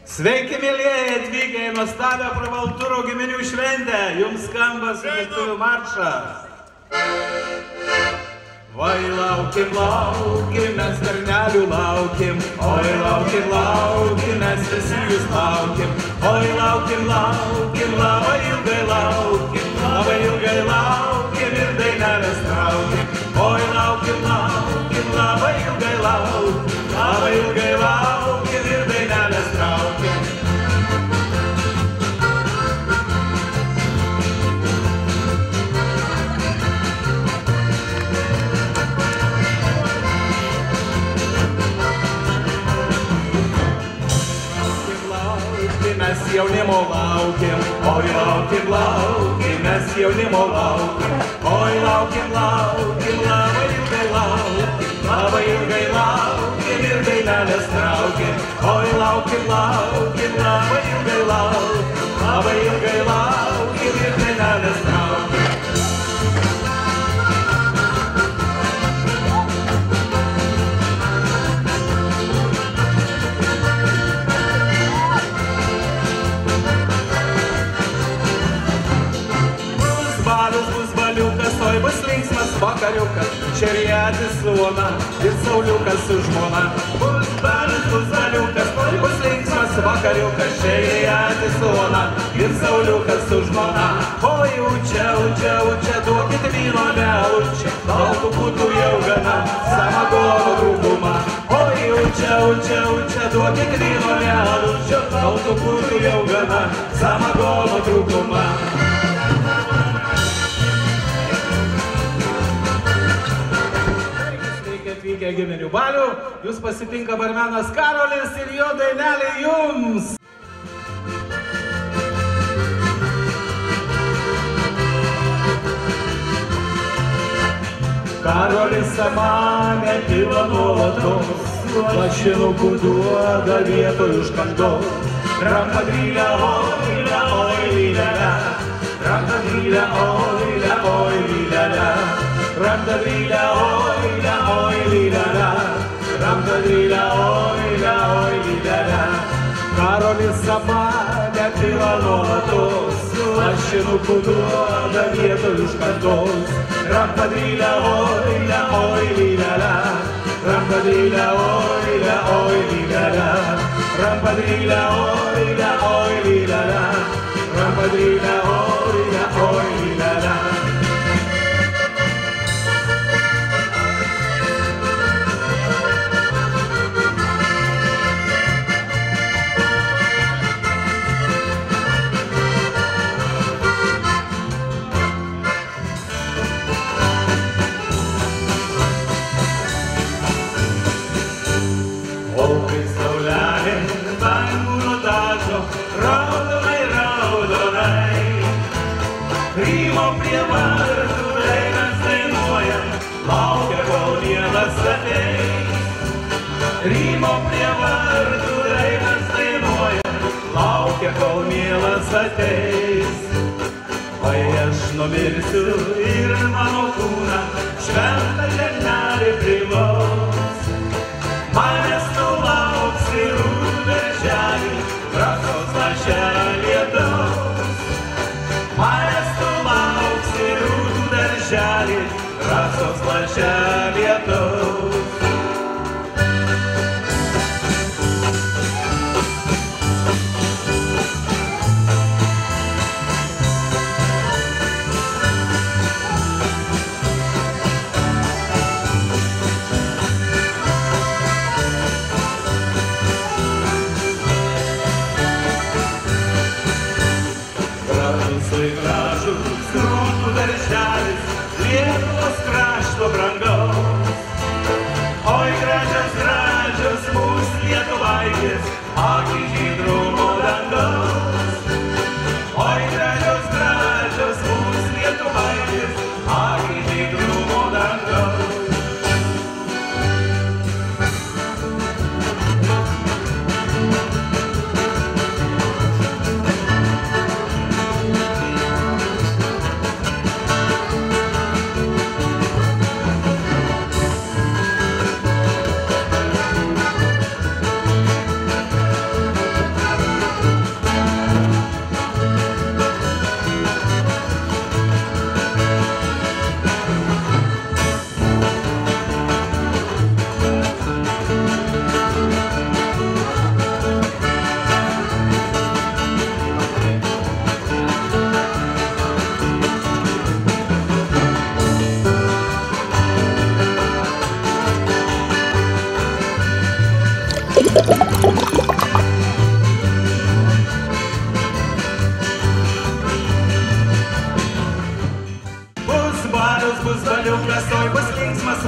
Sveiki, mėlyjeji, atvykę į nuostabią Pravalturo giminių šventę. Jums skamba sutiktuvių maršas. Oi, laukim, laukim, mes bernelių laukim. Oi, laukim, laukim, mes visi jūs laukim. Oi, laukim, laukim, labai ilgai laukim. Labai ilgai laukim ir dainelės traukim. Oi, laukim, laukim, labai ilgai laukim. Labai ilgai laukim ir dainelės traukim. Mes jaunimo laukim, oi laukim, laukim, mes jaunimo laukim, oi laukim, laukim, labai ilgai laukim, labai ilgai laukim ir dainelės traukim, oi laukim, laukim, labai ilgai laukim, labai ilgai laukim ir dainelės traukim. Oi bus linksmas vakariukas, šeriatis su ona ir sauliukas su žmona. Bus baliukas, oi bus linksmas vakariukas, šeriatis su ona ir sauliukas su žmona. Oi, učia, učia, učia, duokit vyno nelučia, daug būtų jau gana, samagono trūkumą. Oi, učia, učia, učia, duokit vyno nelučia, daug būtų jau gana, samagono trūkumą. Atvykę giminių balių, jūs pasitinka barmenas Karolis ir jo dainelė jums. Karolis samanė pila nuolatos, lašinukų duoda vietoj už kandos. Rampadrylę, oilę, oilę, rampadrylę, oilę, oilę. Rampadrylę, oilę, oilę, rampadrylę, oilę, oilę. Karolis samanė pila nuolatos, lašinukų duoda vietoj už kantos. Rampadrylę, oilę, oilę, rampadrylę, oilę, oilę. Rampadrylę, oilę, oilę, rampadrylę, oilę, oilę. Rymo prie vartų dainas dainuojam, laukia, kol mielas ateis. Rymo prie vartų dainas dainuojam, laukia, kol mielas ateis. Oi, aš numirsiu ir mano kūną šventą žemnelį privaus. Manęs nulauks ir darželį, drąsos lašelį lietaus. Manęs nulauks ir darželį, drąsos lašelį lietaus. Gražus grūdų darželis, Lietuvos krašto brangaus. Oi, gražios, gražios mūsų lietuvaitės, akys žydrumo dangaus. Oi, gražios, gražios mūsų lietuvaitės, akys žydrumo dangaus.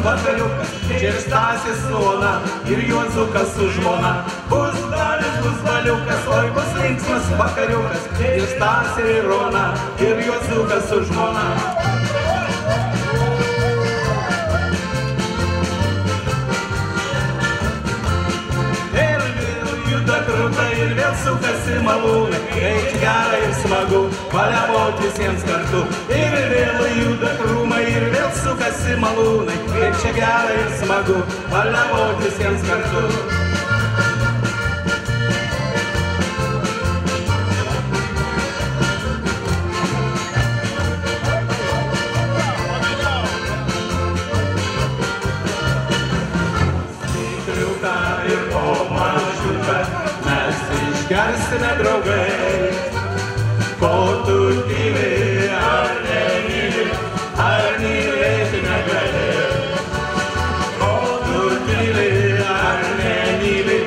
vakariukas, čia ir Stasės su Ona, ir Juozukas su žmona. Bus balius, bus baliukas, oi bus linksmas vakariukas, ir Stasė ir Ona, ir Juozukas su žmona. Ir vėl sukasi malūnai, kai čia gera ir smagu, paliaut visiems kartu. Ir vėl juda krūmai, ir vėl sukasi malūnai, kai čia gera ir smagu, paliaut visiems kartu. Stikliuką ir po mažiuką gersime draugai, ko tu tyli, ar nemyli, ar mylėti negali. Ko tu tyli, ar nemyli,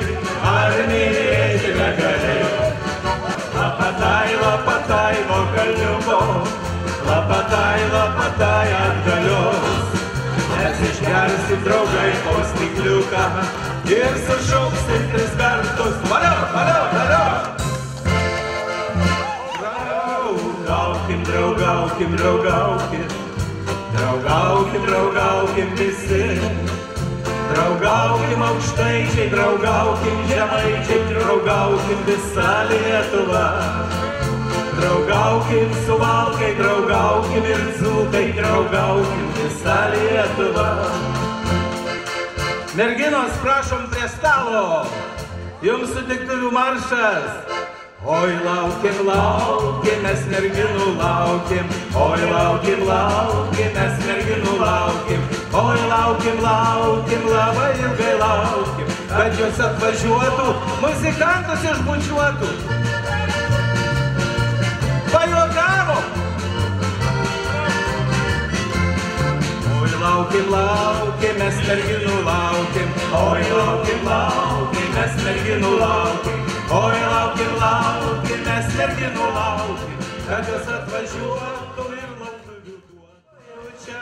ar mylėti negali. Lapatai, lapatai, vokaliuko, lapatai, lapatai atgalios. Mes išgersim draugai po stikliuką ir sušauksim 3 kartus. Valio, valio, valio! Draugaukim, draugaukim, draugaukim, draugaukim, draugaukim visi. Draugaukim aukštaičiai, draugaukim žemaičiai, draugaukim visa Lietuva. Draugaukim suvalkai, draugaukim ir dzūkai, draugaukim visa Lietuva. Merginos, prašom prie stalo, jums sutiktuvių maršas. Oi, laukim, laukim, mes merginų laukim. Oi, laukim, laukim, mes merginų laukim. Oi, laukim, laukim, labai ilgai laukim, kad jos atvažiuotų, muzikantus išbučiuotų. Pajuokavom! Oi, laukim, laukim, mes merginų laukim. Oi, laukim, laukim, mes merginų laukim. Oi, laukim, laukim, mes merginų laukim, kad jos atvažiuotų ir lauktų duotų. Čia,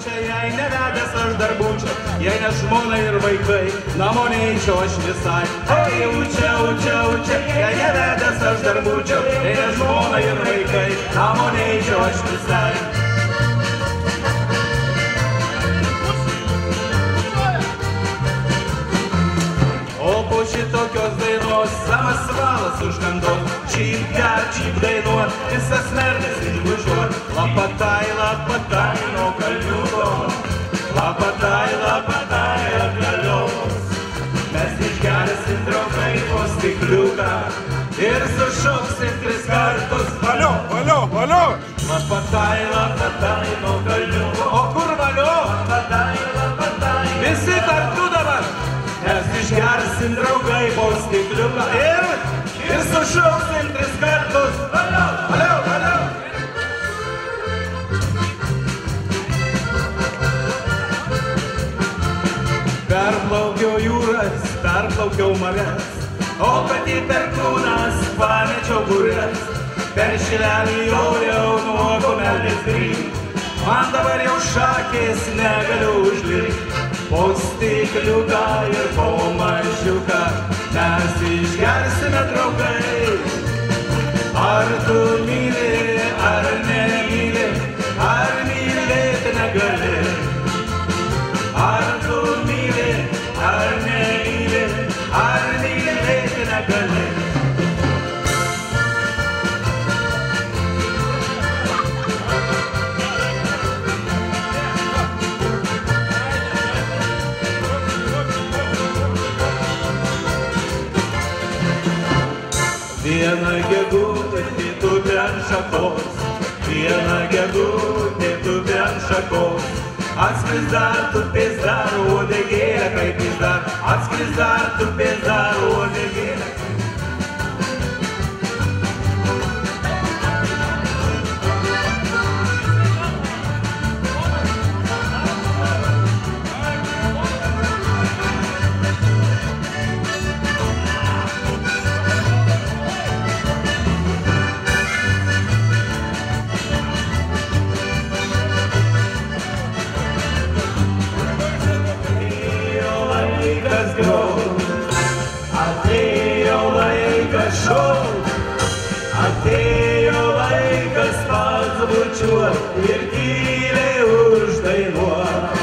čia, jei nevedęs aš dar būčiau, jei ne žmona ir vaikai, namo neičiau aš visai. Oi, čia, jei nevedęs aš dar būčiau, jei ne žmona ir vaikai, namo neičiau aš visai. O po šitokios dainos samas valas užkandos, čyp dainuot, visas merdas išbučiuot. Lapatai, lapatai nuo kalniuko, lapatai, lapatai atgalios. Mes išgersim draugai po stikliuką ir sušauksim 3 kartus. Valio, valio, valio! Lapatai, lapatai nuo kalniuko. O kur valio? Lapatai, lapatai. Visi kartu dabar! Mes išgersim draugai po stikliuką ir sušauksim 3 kartus. Valio, valio, valio! Perplaukiau jūras, perplaukiau marias, o kad į perkūnas pamečiau burės. Per šilelį jauliau nuo kumelės grįžt, man dabar jau šakės negaliu užlikt. Po stikliuką ir po mažiuką mes išgersime draugai. Ar tu myli, ar nemyli, ar mylėti negali. Ar tu myli, ar nemyli, ar mylėti negali. Viena gegutė tupi ant šakos, viena gegutė tupi ant šakos. Atskris dar, tupės dar, uodegėlė kaip jis dar. Atskris dar, tupės dar, uodegėlė. laikas šauk, atėjo laikas pabučiuot ir tyliai uždainuot.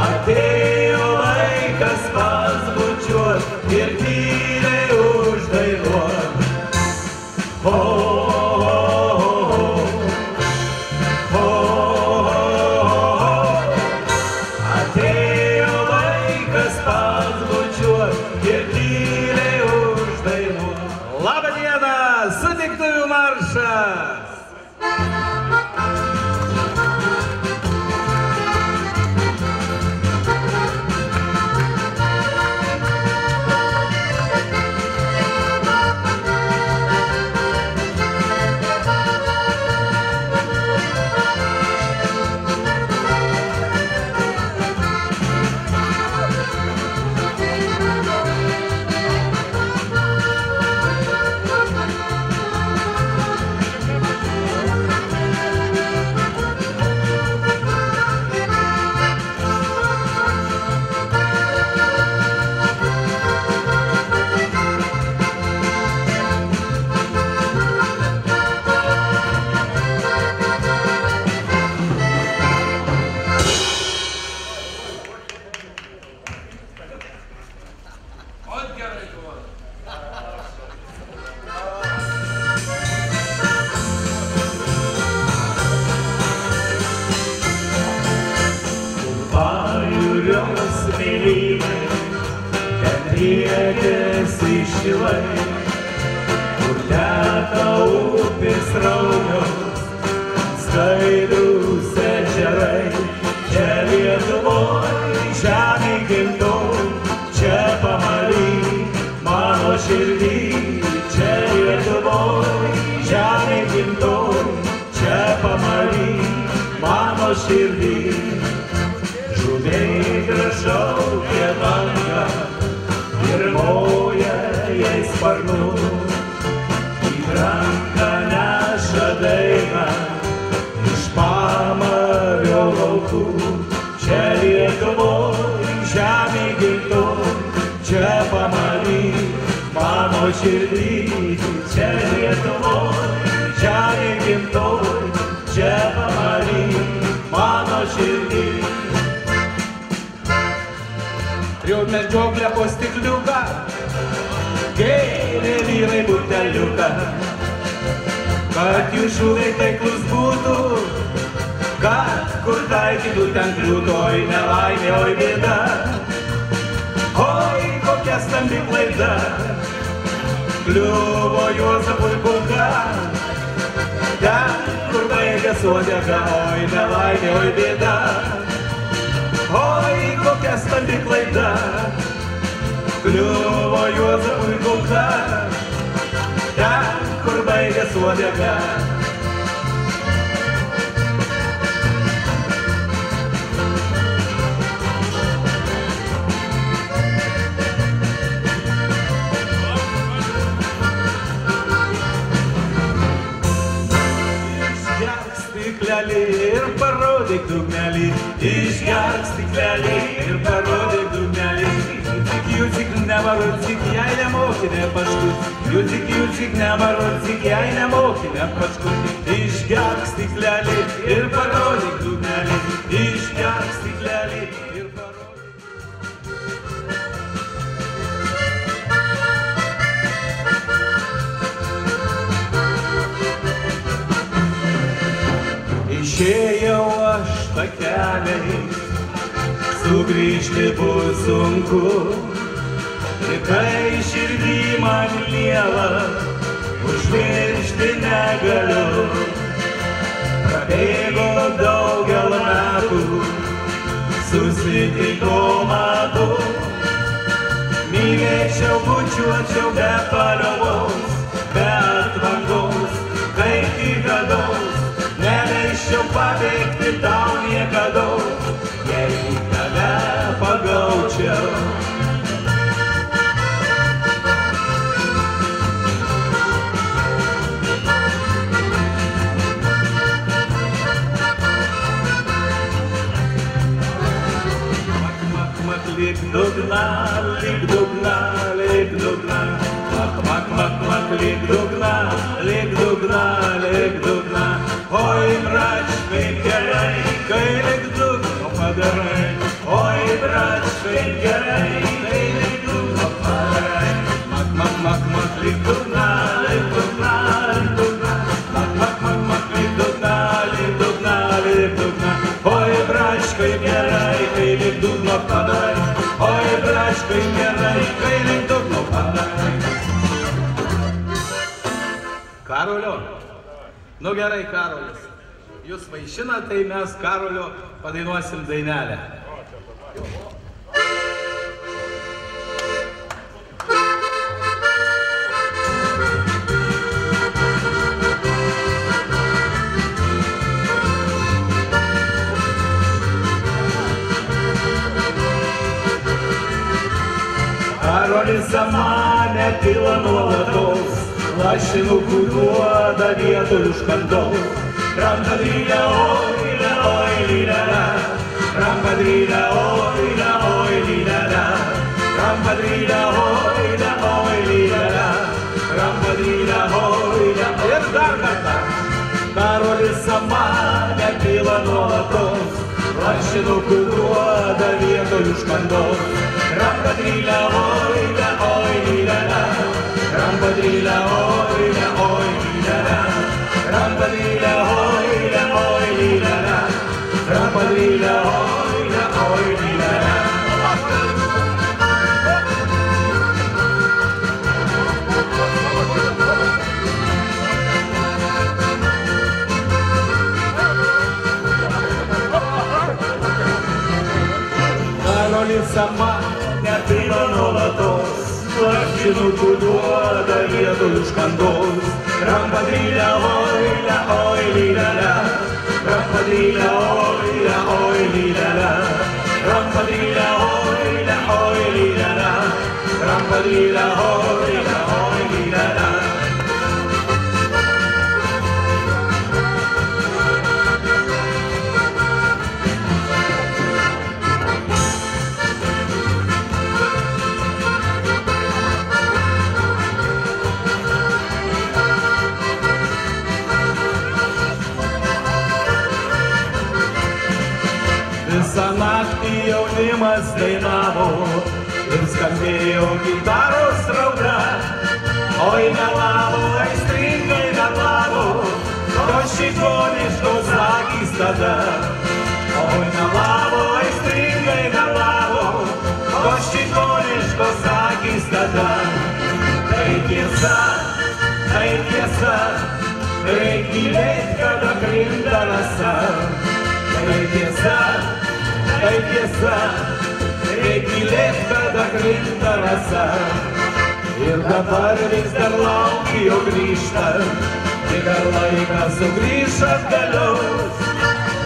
Atėjo laikas pabučiuot ir tyliai uždainuot. Ho, sutiktuvių maršas. Driekiasi šilai, kur teka upės sraunios, skaidrūs ežerai. Čia Lietuvoj, žemė gimtoj, čia pamaly mano širdį. Čia Lietuvoj, žemė gimtoj, čia pamaly mano širdį. Žuviai gražauja banga ir moja jai sparnu, į ranką neša dainą iš pamario laukų. Čia Lietuvoj, žemė gimtoj, čia pamaly mano širdį. Čia Lietuvoj, žemė gimtoj, čia pamaly mano širdį. Jau medžioklė po stikliuką, gėlė vyrai buteliuką, kad jų šūviai taiklus būtų, kad kur taikytų ten kliūtų. Oi nelaimė, oi bėda, oi kokia stambi klaida, kliuvo Juozapui kulka, ten kur baigės uodega. Oi nelaimė, oi bėda, oi kokia stambi klaida, kliuvo Juozapui kulka, ten kur baigės uodega. Išgerk stiklelį ir parodyk dugnelį, išgerk stiklelį ir parodyk dugnelį. Jucik nevarot, cik jai nemoki nepaškut, jucik nevarot, cik jai nemoki nepaškut. Išgerk stiklelį ir parodyk dugnelį, išgerk stiklelį ir parodyk. Išėjau aš takeliais, sugrįžti bus sunku, kai širdį man liela, užmiršti negaliu. Prabėgo daugel metų, susitiko matu, mylėčiau, bučiuočiau be paliovos, be atvangos, kaip įgados, neleisčiau pabėgti tau niekados, jei tave pagaučiau. Lik dugna, lik dugna, lik dugna, mak, mak, mak, lyg dugna, lyg dugna, lyg dugna. Oi, brač, kaip gerai, kai lyg dugno padarai. Oi, brač, kaip gerai, kai lyg dugno padarai. Mak, mak, mak, mak, lyg dugna, lyg dugna, lyg dugna. Mak, mak, mak, mak, lyg dugna, lyg dugna, lyg dugna. Oi, brač, kaip gerai, kai lyg dugno padarai. Oi, brač, kaip gerai, kai lyg dugno padarai. Karolio? Nu gerai, Karolis. Jūs vaišina, tai mes Karolio padainuosim dainelę. Karolis samanę pila nuolatos, lašinukų duoda vietoj užkandos. Rampadrylė, oi, oi, lydela. Rampadrylė, oi, oi, lydela. Rampadrylė, oi, oi, lydela. Rampadrylė, oi, ir dar kartą. Karolis samanę pila nuolatos, lašinukų duoda vietoj užkandos. Rampadrylė, oi, oi, lydela. Rampadrylė, oi, oi, lydela. Rampadrylė, oi, oi, lydela. Rampadrylė, oi, oi, lydela. Karolis samanę pila nuolatos, lašinukų duoda vietoj užkandos. Rampadrylė, oi, oi, lydela. Rampadrylė, oi, oi, lydela. Rampadrylė, oi, oi, lydela. Rampadrylė, oi, oi, lydela. Visą naktį jaunimas dainavo ir skambėjo gitaros rauda. Oi, melavo, aistringai melavo, tos šikoniškos akys tada. Oi, melavo, aistringai melavo, tos šikoniškos akys tada. Tai tiesa, reik mylėt, kada krinta rasa. Tai tiesa, reik mylėt, kada krinta rasa. Ir dabar vis dar lauki, jau grįžta, tik ar laikas sugrįš atgaliaus.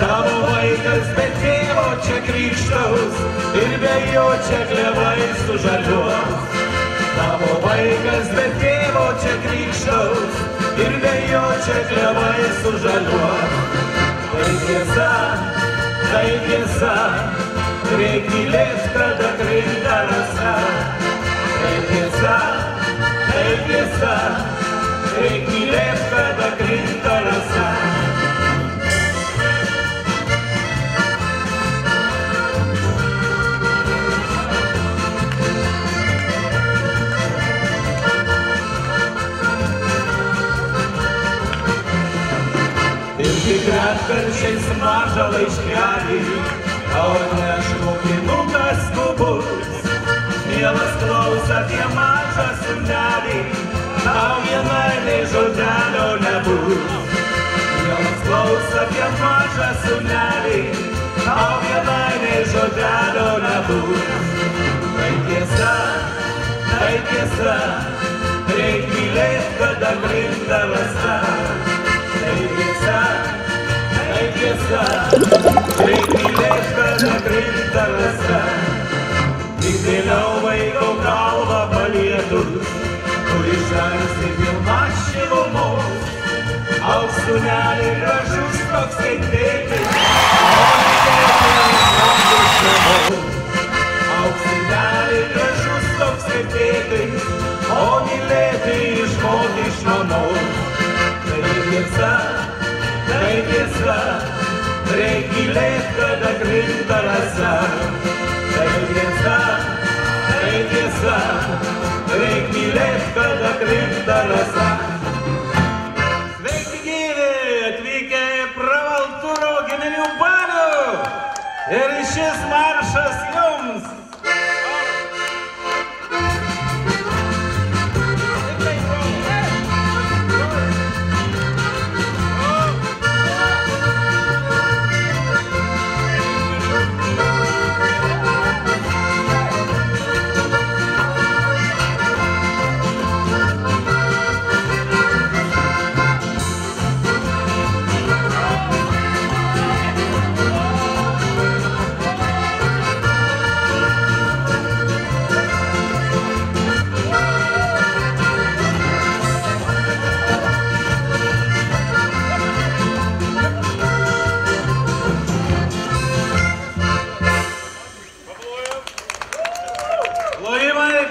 Tavo vaikas be tėvo čia krikštaus ir be jo čia klevai sužaliuos. Tavo vaikas be tėvo čia krikštaus ir be jo čia klevai sužaliuos. Tai tiesa, reik mylėt, kada krinta rasa. Tai tiesa, reik mylėt, kada krinta rasa. Ir tik retkarčiais mažą laiškelį, tau neš mokinukas skubus. Mielas klausa apie mažą sūnelį, tau vienai nei žodelio nebus. Mielas klausa apie mažą sūnelį, tau vienai nei žodelio nebus. Tai tiesa, reik mylėt, kada krinta rasa. Tai tiesa, reik mylėt, kada krinta rasa. Tik vėliau vaiko galva palietus, kuri žarsi pilna šilumos. Auks sūnelį gražus toks kaip tėtis, auks sūnelį gražus toks kaip tėtis, o mylėti išmokti tiesa, tai tiesa, reik mylėt, kada krinta rasa. Tai tiesa, reik mylėt, kada krinta rasa. Sveiki gyvi, atvykę į Pravalturo giminių balių. Ir šis maršas jums.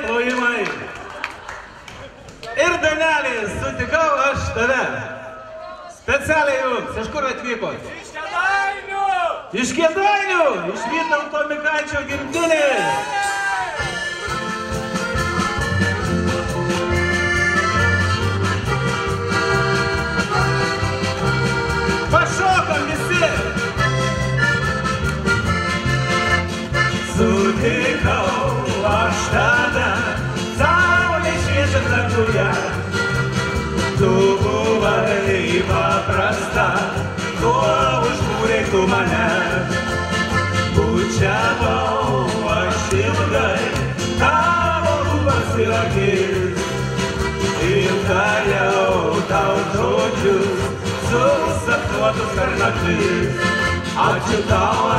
Plojimai. Ir Danelį, sutikau aš tave. Specialiai jums. Iš kur atvykot? Iš Kėdainių! Iš Kėdainių! Iš Vytauto Mikaičio gimtinės. Pašokam visi! Sutikau aš tada, saulė šviečia danguje. Tu buvai paprasta, tuo užkūrei tu mane. Bučiavau aš ilgai, tavo lūpas ir akis. Ir tariau tau žodžius, susapnuotus per naktis. Ačiū tau,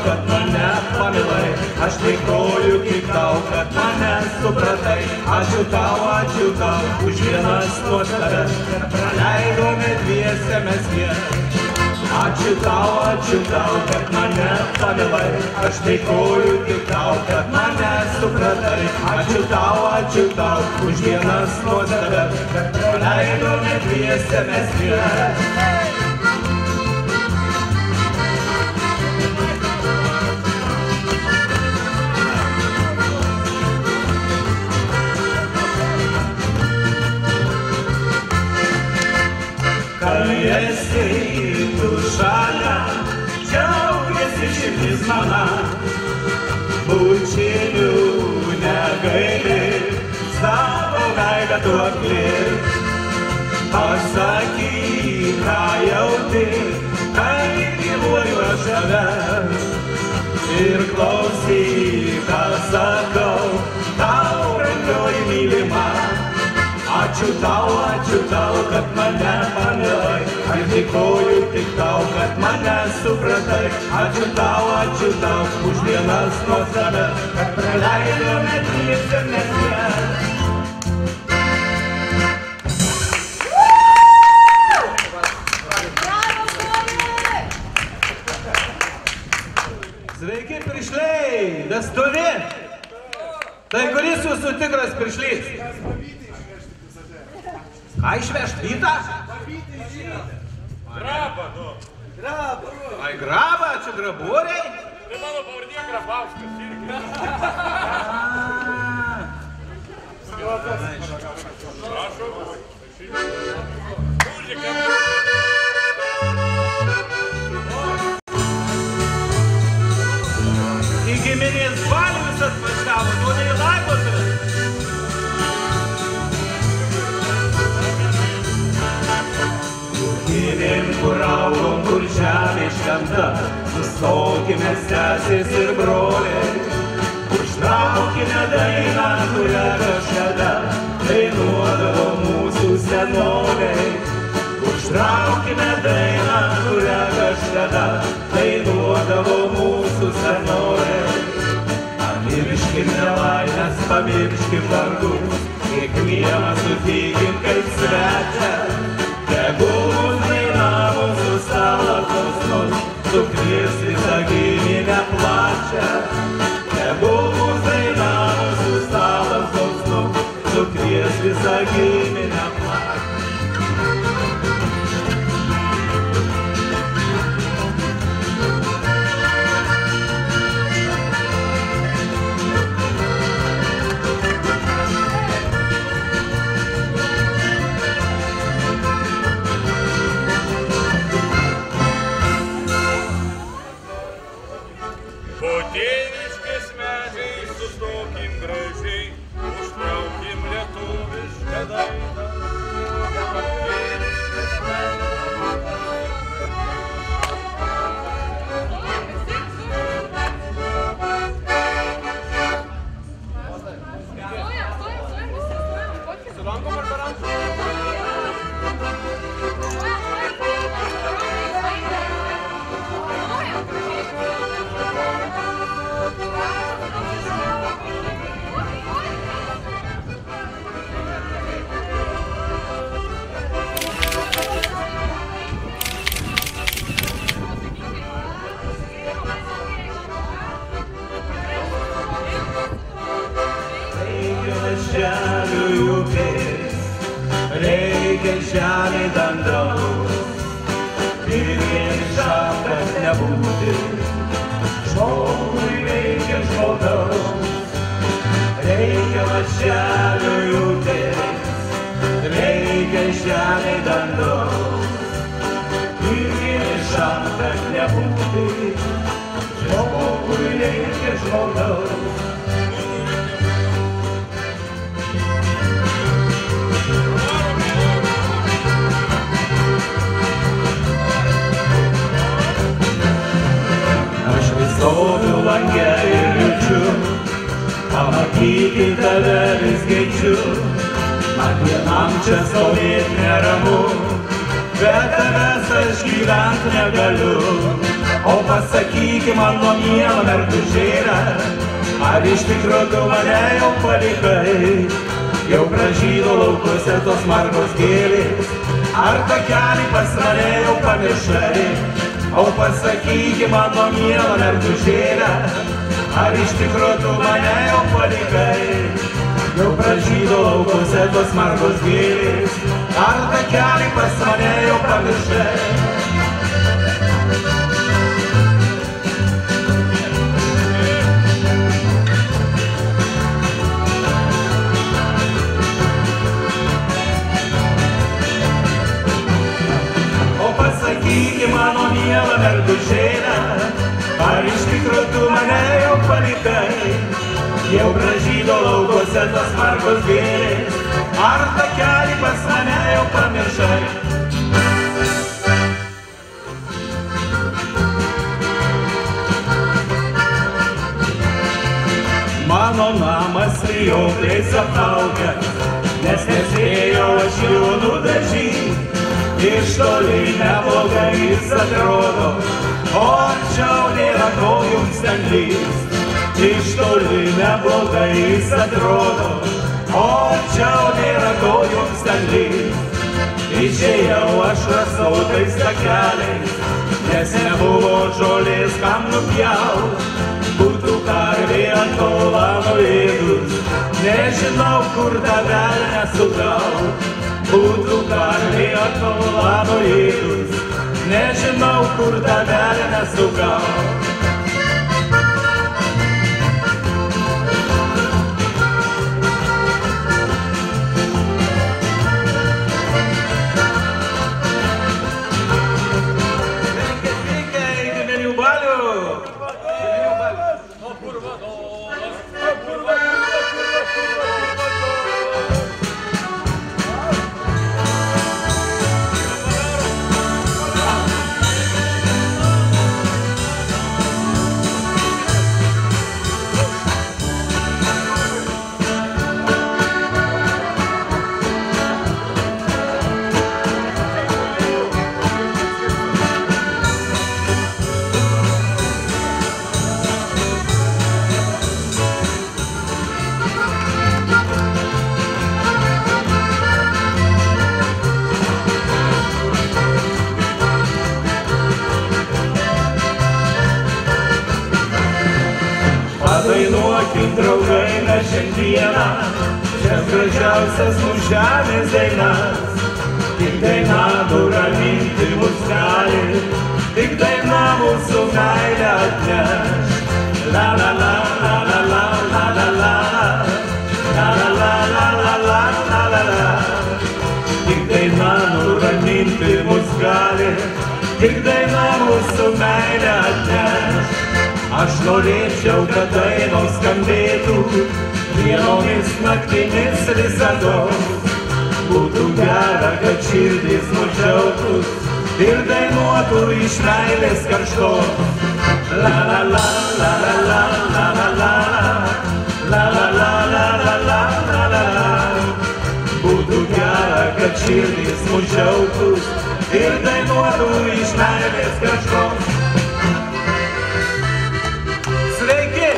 kad mane pamilai. Aš dėkoju tik tau, kad mane supratai. Ačiū tau, už vienas nuostabes, kad praleidome dviese mes vien. Ačiū tau, kad mane pamilai. Aš dėkoju tik tau, kad mane supratai. Ačiū tau, už vienas nuostabes, kad praleidome dviese mes vien. Kai esi tu šalia, džiaugiasi širdis mana. Bučinių negaili, savo veidą tu apglėb. Pasakyk, ką jauti, kai gyvuoju aš tave. Ir klausyk, ką sakau, tau brangioji mylima. Ačiū tau, kad mane pamilai. Aš dėkoju tik tau, kad mane supratai. Ačiū tau, už vienas nuostabes, kad praleidome dviese mes vien. Sveiki, piršliai, vestuvi. Tai kuris jūsų tikras piršlys? Ką išvežt? Vytą? Grabą, nu. Grabą. Ai, grabą, čia graboriai? Tai mano pavardė Grabauskas irgi. Prašau. Muzika. Į giminės balių jūs atvažiavo, o ne į laidotuvę. Gimėm, kur augom, kur žemė šventa, sustokime sesės ir broliai. Užtraukime dainą, kurią kažkada dainuodavo mūsų senoliai. Užtraukime dainą, kurią kažkada dainuodavo mūsų senoliai. Pamirškim nelaimės, pamirškim vargus, kiekvieną sutikim kaip svečią. Tegul mus dainavo su stalo kosmos, sukvies visą giminę plačią. Tegul mus dainavo su stalo kosmos, sukvies visą giminę plačią. Reikia žemė dangaus ir vienišam, kad nebūti. Žmogui reikia žmogaus, reikia lašelių upės, reikia žemė dangaus ir vienišam, kad nebūti. Žmogui reikia žmogaus. Stoviu lange ir liūčiu, pamatyti tave vis greičiu. Man vienam čia stovėt neramu, bet tavęs aš gyvent negaliu. O pasakyki mano miela mergužėle, ar iš tikro tu mane jau palikai? Jau pražydo laukuose tos margos gėlės, ar takelį pas mane jau pamiršai? O pasakyki mano miela mergužėle, ar iš tikro tu mane jau palikai? Jau pražydo laukuose tos margos gėlės, ar takelį pas mane jau pamiršai? Pasakyki mano miela mergužėle, ar iš tikro tu mane jau palikai? Jau pražydo laukuose tos margos gėlės, ar takelį pas mane jau pamiršai? Mano namas vijokliais apaugęs, nes nespėjau aš jų nudažyti. Iš toli neblogai jis atrodo, o arčiau nėra ko jums ten lyst. Iš toli neblogai jis atrodo, o arčiau nėra ko jums ten lyst. Išėjau aš rasotais takeliais, nes nebuvo žolės kam nupjaut. Būtų karvė ant tolą nuėdus, nežinau kur tą velnę sugaut. Būtų karvė ant tolą nuėdus, nežinau kur tą velnę sugaut. Sveiki, didelių balių! Dainuokim draugai mes šiandieną, šias gražiausias mūsų žemės dainas. Tik daina nuraminti mus gali, tik daina mūsų meilę atneš. La la la la la la la la la la la la la la la la la la. Tik daina nuraminti mus gali, tik daina mūsų meilę atneš. Aš norėčiau, kad dainos skambėtų dienomis naktimis visados. Būtų gera, kad širdis nušiautus ir dainuotų iš meilės karštos. La la la la la la la la la la la la la la la la la. Būtų gera. kad širdys mūs džiaugtus ir dainuotų iš meilės kažkoks. Sveiki!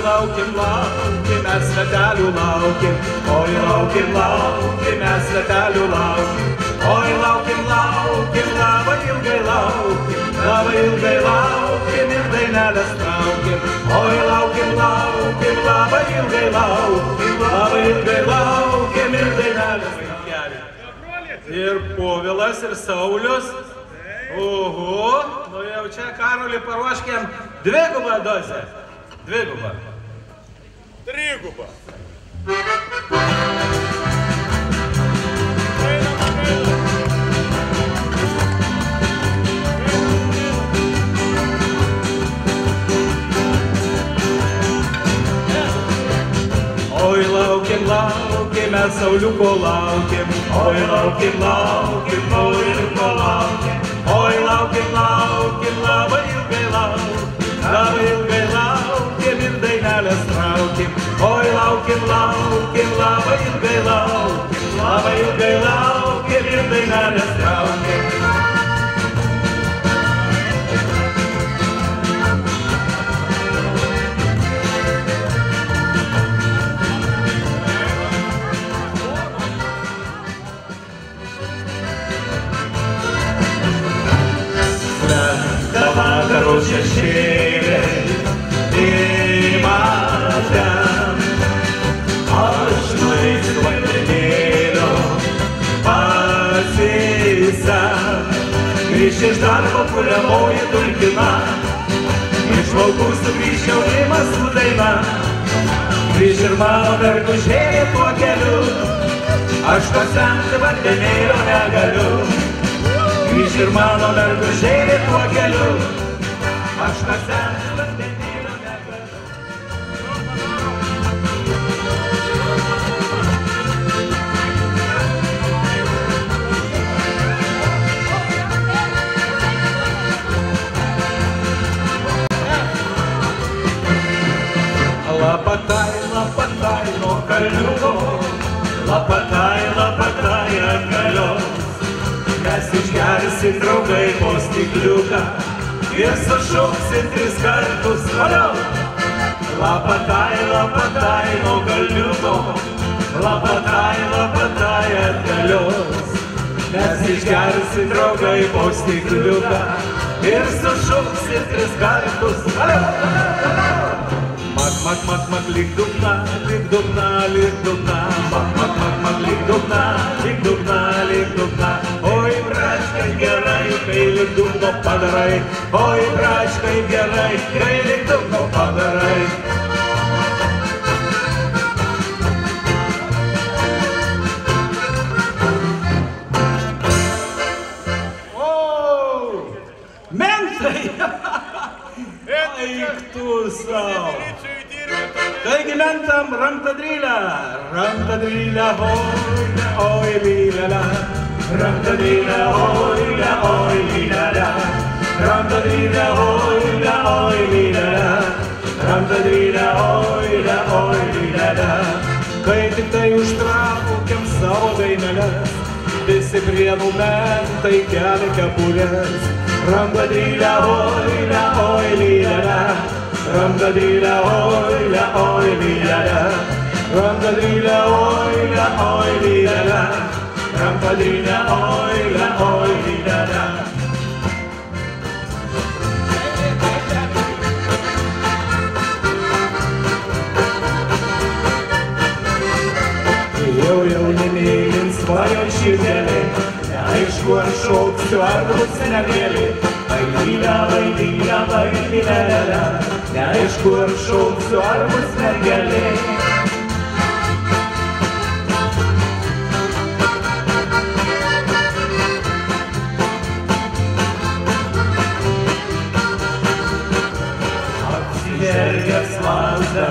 Laukim, laukim, mes svetelių laukim. Oi, laukim, laukim, mes svetelių laukim. Oi, laukim, laukim, labai ilgai laukim ir dainelės traukim. Oi, laukim, laukim, labai ilgai laukim ir dainelės traukim. Ir Povilas, ir Saulius. Oho, nu jau čia Karolį paruoškiam dvigubą dozę. Dvigubą. Triguba. Oi, laukim, laukim, mes Sauliuko laukim. Oi, laukim, laukim, Sauliuko laukim. Oi, laukim, laukim, labai ilgai laukim ir dainelės traukim. Oi, laukim, laukim, labai ilgai laukim ir dainelės traukim. Slenka vakaro šešėliai į matę. Aš nueisiu vandenėlio pasisem. Grįš iš darbo puliamoji dulkina, iš laukų sugrįš jaunimas su daina. Grįš ir mano mergužėlė tuo keliu, aš pasemti vandenėlio negaliu. Grįš ir mano mergužėlė tuo keliu, aš pasemti vandenėlio negaliu. Lapatai, lapatai nuo kalniuko, lapatai, lapatai ant galios. Mes išgersim draugai po stikliuką ir sušauksim 3 kartus valio. Lapatai, lapatai nuo kalniuko, lapatai, lapatai ant galios. Mes išgersim draugai po stikliuką ir sušauksim 3 kartus valio. Mak, mak, mak, mak, lik dugna, lik dugna, lik dugna. Mak, mak, mak, mak, lik dugna, lik dugna, lik dugna. Oi, bračkai gerai, kai lik dugno padarai. Oi, bračkai gerai, kai lik dugno padarai. O, mentai! Eik tu savo. Taigi mentam ramtadrylę, ramtadrylę, oilę, oi lylelę. Ramtadrylę, oilę, oi lylelę. Ramtadrylę, oilę, oi lylelę. Ramtadrylę, oilę, oi lylelę. Kai tik tai užtraukiam savo daineles, visi prienų mentai kelia kepures. Ramtadrylę, oilę, oi lylelę. Ramtadrylę, oilę, oi lylelę. Ramtadrylę, oilę, oi lylelę. Ramtadrylę, oilę, oi lylelę. Jau nemėlint svajon širdelė, neaišku ar šauksiu ar bus negėlė. Vaidylę, vaidylę, vaidylę, neaišku ar šauksiu ar bus negėlė. lasdą,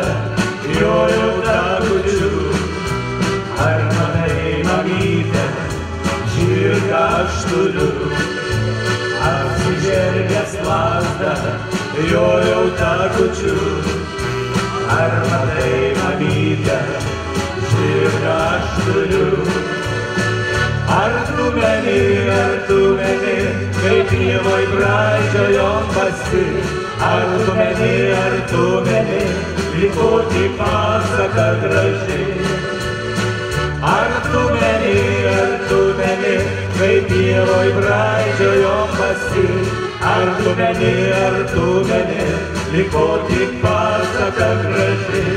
jojau takučiu. Ar manai, mamyte, žirgą aš turiu? Apsižergęs lasdą, jojau takučiu. Ar manai, mamyte, žirgą aš turiu? Ar tu meni, kaip pievoj braidžiojom pasi? Ar tu meni, liko tik pasaka graži? Ar tu meni, kaip pievoj braidžiojom pasi? Ar tu meni, liko tik pasaka graži?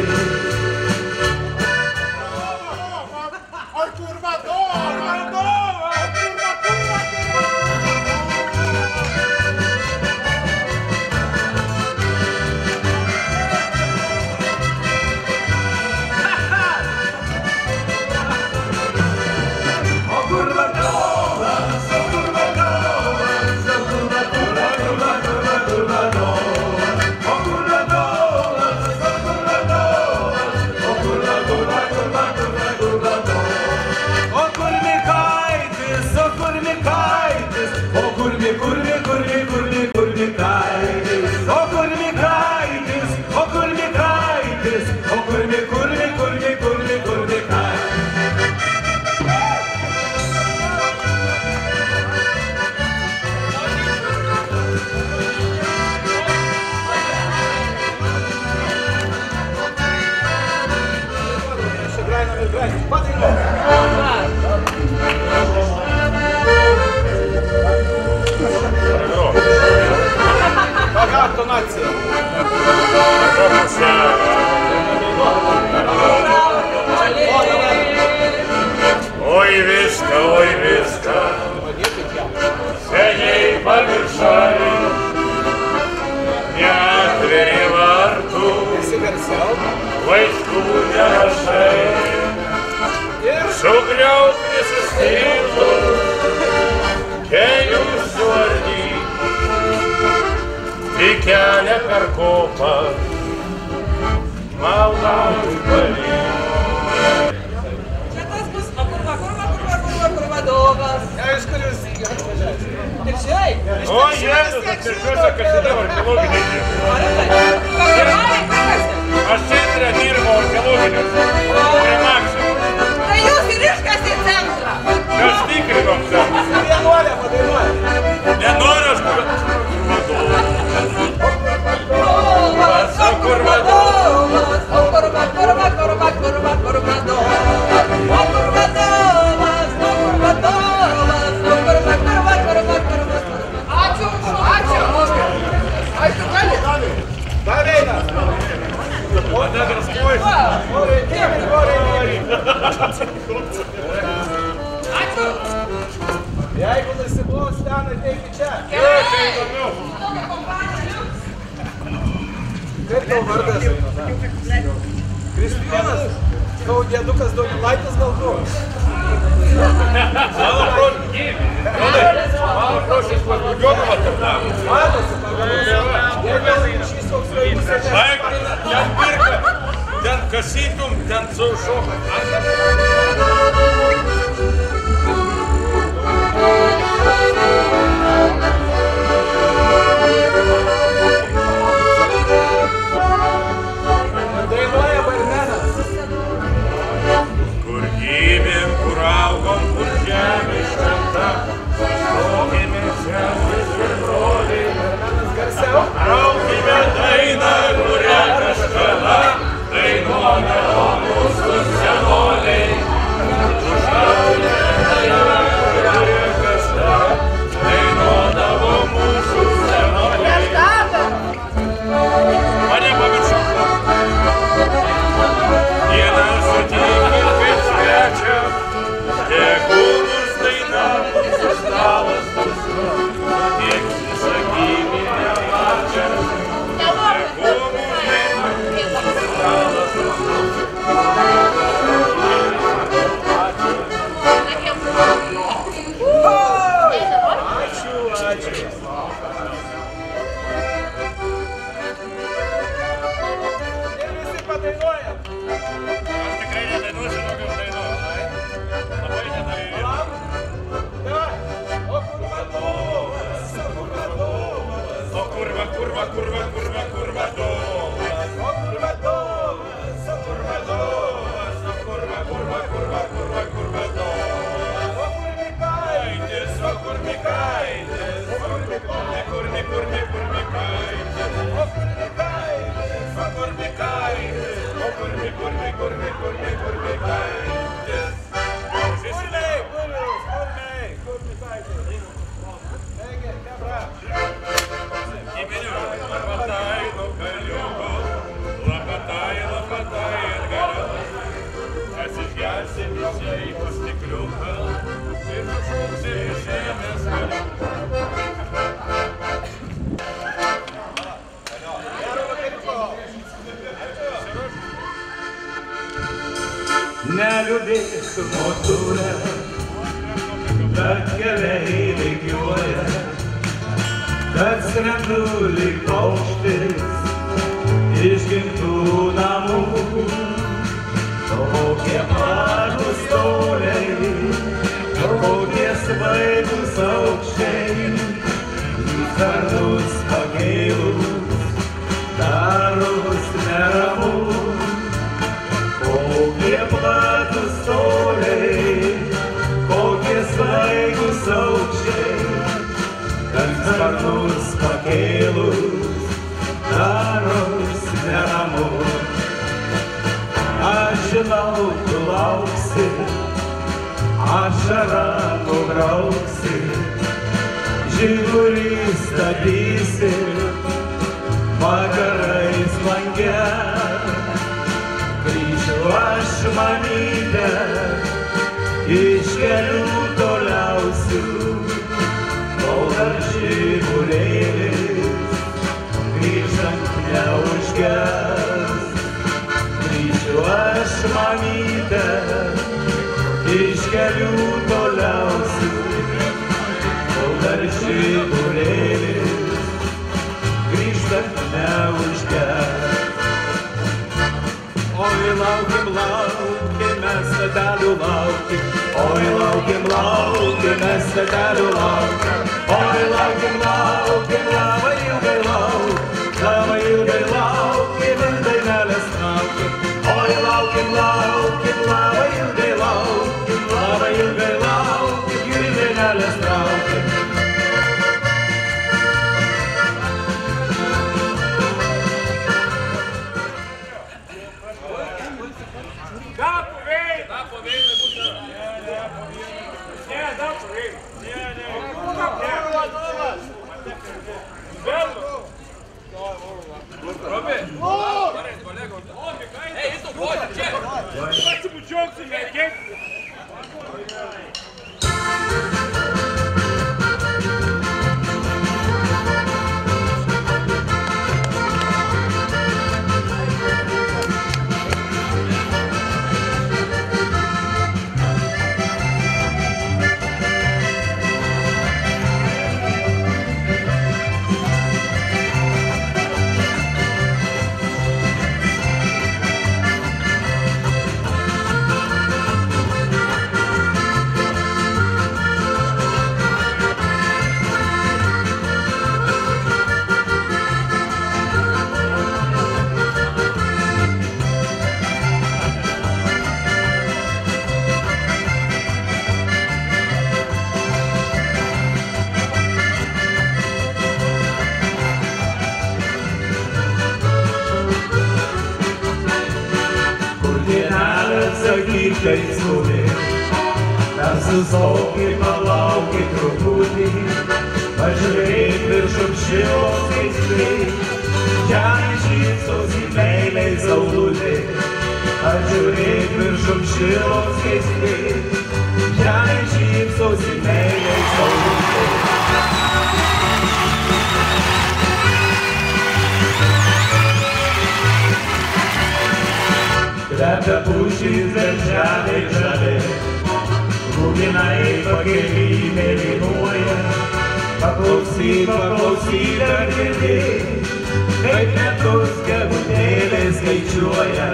Oi viską, seniai pamiršai, neatveri vartų, laiškų nerašai, sugriauk visus tiltus, kelius suardyk, tik kelią per kopą, maldauju palik. Iš kur jūs atvažiavate? Tik žinai? O, Jėzus, atviršiuose, kad šitą archeologinį dirbu. Aš centre dirbu archeologinius. Prie Maksimų. Tai jūs ir iškasė centrą. Aš tikrinom centrą. Vienuolė padainuoja. Nenoriu aš kur Jeigu nusiplaus ten, ateikit čia. Kaip tau vardas? Kristijonas? Tau dėdukas Donelaitis gal buvo? Mano prošis pagudžiodama tarnavo. Matosi pagavus. Jeigu šis toks sveikus atėjo. Baik, ten pirka, ten kasytum, ten saušoka. Dainuoja barmenas. Kur gimėm, kur augom, kur žemė šventa, šokėme sesis ir broliai. Barmenas garsiau. Raukime dainą, kurią kažkada dainuodavo mūsų senoliai. Neliūdėk moturę, kad keliai bėgioja, kad skrendu lyg paukštis iš gimtų namų. Kokie platūs toliai, kokie svaigūs aukščiai, į sparnus pakėlus, daros neramu. Kokie platūs toliai, kokie svaigūs aukščiai, kad sparnus pakėlus, daros neramu. Aš žinau, tu lauksi, ašarą nubrauksi, žiburį statysi, vakarais lange. Grįšiu aš mamytę iš kelių toliausių, kol dar žiburėlis grįžtant neužges. Grįšiu aš mamytę iš kelių toliausių, kol dar žiburėlis grįžtant neužges. Oi, laukim, laukim, mes statelių laukim. Oi, laukim, laukim, mes statelių laukim. Oi, laukim, laukim, labai ilgai laukim. Labai ilgai laukim, ir dainelės traukim. Oi, laukim, laukim, labai ilgai laukim. Labai ilgai laukim, ir dainelės traukim. Kai sūnė, sustok ir palaukit truputį, pažiūrėk viršum šilos keistai, žemė šypsosi meiliai saulutė, pažiūrėk viršum šilos keistai, žemė šypsosi meiliai saulutė. Kvepia pušys darželiai žali, rūginai pakely mėlynuoja. Paklausyk, paklausyk, dar girdėk, kaip metus gegutėlė skaičiuoja.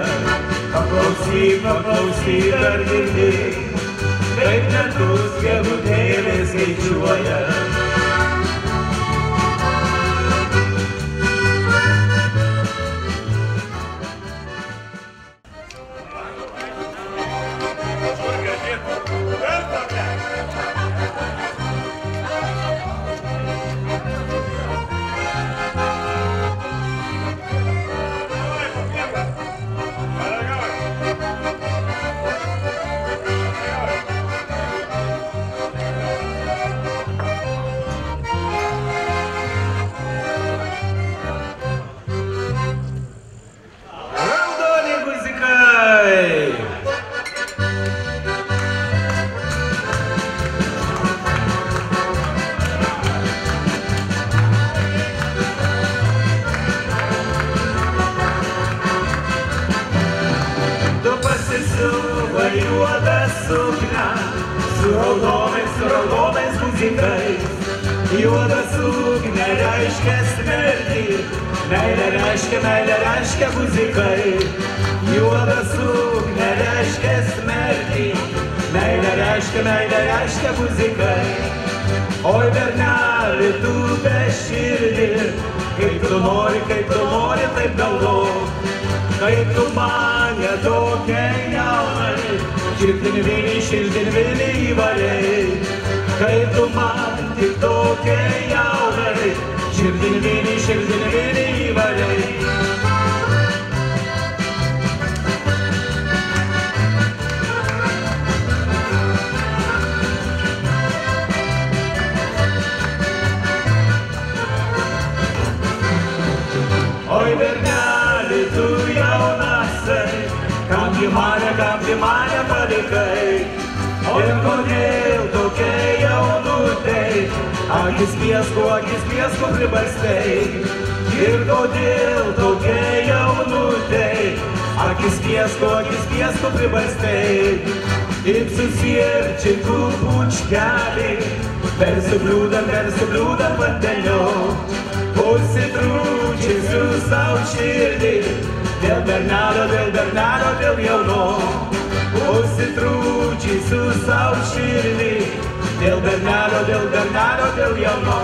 Paklausyk, paklausyk, dar girdėk, kaip metus gegutėlė skaičiuoja. suknia su raudonais guzikais. Juoda suknia reiškia smertį, meilė reiškia guzikai. Juoda suknia reiškia smertį, meilė reiškia guzikai. Oi berneli, tu beširdį, kaip tu nori, taip galvok. Kaip tu mane tokia jaunai, širdin vilį įvarei. Kaip tu man tik tokia jaunai, širdin vilį įvarei. Oi berneli, tu jaunasai, kam gi mane palikai. Ir kodėl tokia jaunutei, akis piesku pribarstei. Ir kodėl tokia jaunutei, akis piesku pribarstei. Taip susierčikų pučkelį, persibliūdant vandeniu. Užsitrūčysiu savo širdį, dėl bernelio, dėl jauno. Užsitrūčysiu savo širdį, dėl bernelio, dėl jauno.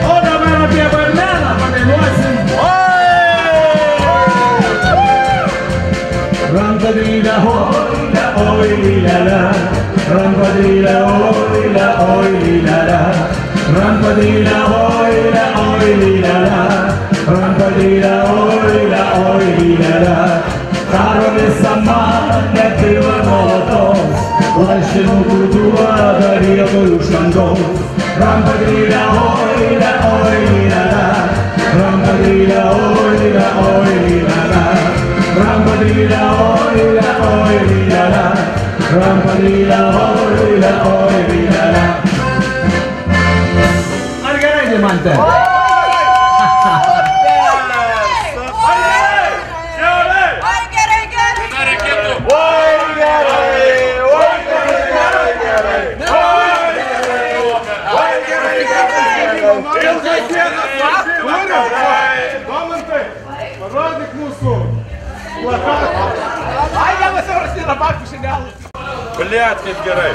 O dabar apie Varneną padainuosim. žmogų duoda riebalų šventos. Rampadrylė, oilė, oilė, rampadrylė, oilė, oilė, rampadrylė, oilė, oilė, rampadrylė, oilė, oilė. Ar gerai, Dimante? Domantai, parodyk mūsų plakatą. Ai, vienas euras nėra babkių šiandien. Bliat, kaip gerai.